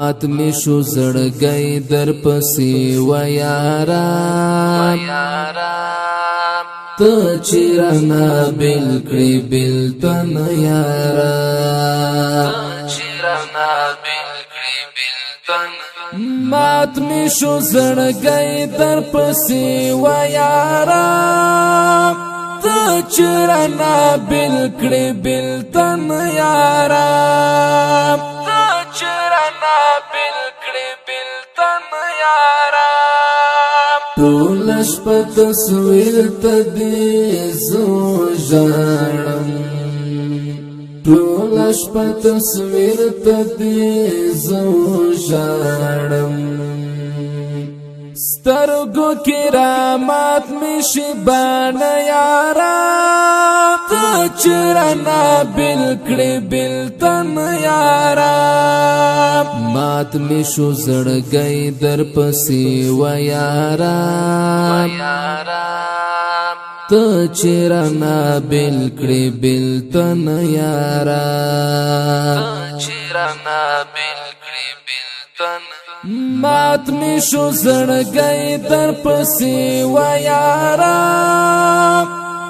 آتمی شو زړګی در پسې و یارا ته چیرنا بل کړي بلتن یارا مات می شو زړګی در پسې و یارا ته چیرنا بل کړي بلتن یارا ټول شپه تصویر ته دې زو ژاړم ټول شپه تصویر ته دې زو ژاړم سترګو کې رامات می شي بان یارا ته چرنا بل کړي بلتن یارا مات می شو زړګی در پسې و یارا ته چرنا بل کړي بلتن یارا مات می شو زړګی در پسې و یارا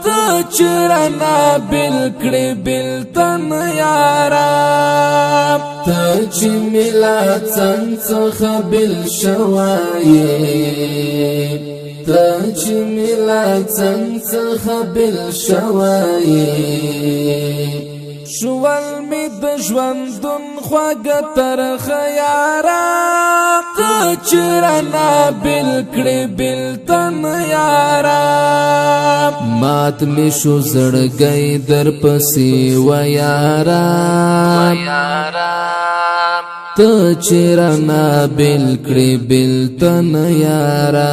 ته چرنا بل کړي بلتن یارا ته چې ملا څنګه بل شوایې ته چې ملا څنګه بل شوایې شوال می د ژوندون خواږه ترخه یارا ته چرنا بل کړي بلتن یارا مات می شو زړګی در پسې و یارا ته چرنا بل کړي بلتن یارا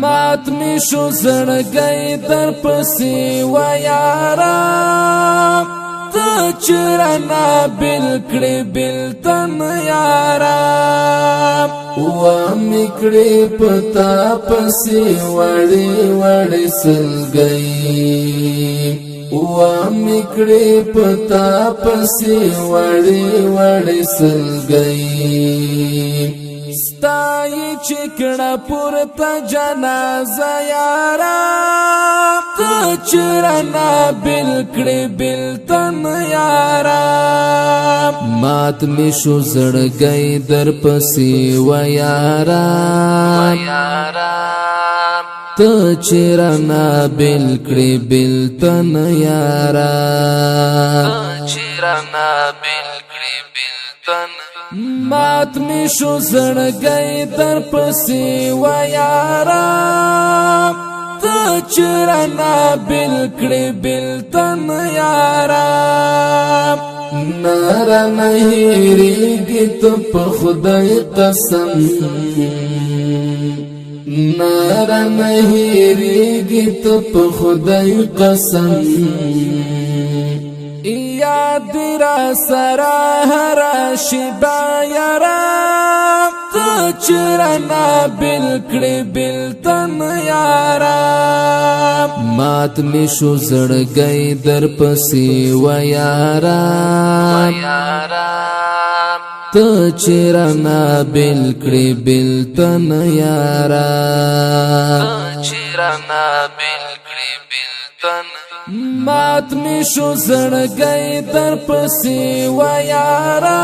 مات می شو زړګی در پسې و یارا ته چرنا بل کړي بلتن یارا و میکړي پتا پسې وړي وړي سلګي و میکړي پتا پسې وړي وړي سلګي ستای چکړه پورته جنازه یارا ته چرنا بل کړي بلتن یارا مات می شو زړګی در پسې و یارا ته چرنا بل کړي بلتن یارا مات می شو زړګی در پسې و یارا ته چرنا بل کړي بلتن یارا نارا نهیریږي ته په خدای قسم نارا نهیریږي ته په خدای قسم یاد را سرا هرا شبا یارا ته چرنا بل کړي بلتن یارا مات می شو زړګی در پسې و یارا ته چرنا بل کړي بلتن یارا مات می شو زړګی در پسې و یارا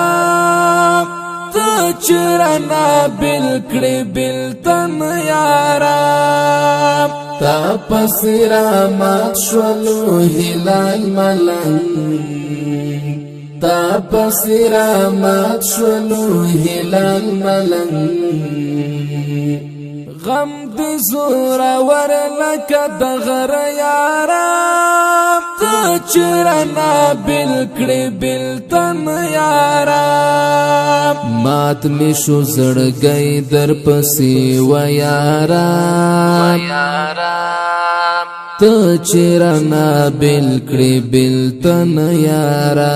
ته چرنا بل کړي بلتن یارا تا پسې را مات شولو هلال ملنګ تا پسې را مات شولو هلال ملنګ غم دی زورا ور لکه د غر یارا ته چرنا بل کړي بلتن یارا مات می شو زړګی در پسې و یارا ته چرنا بل کړي بلتن یارا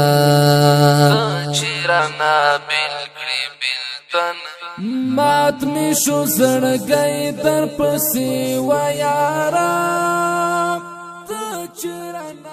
مات می شو زړګی در پسې و یارا ته چرنا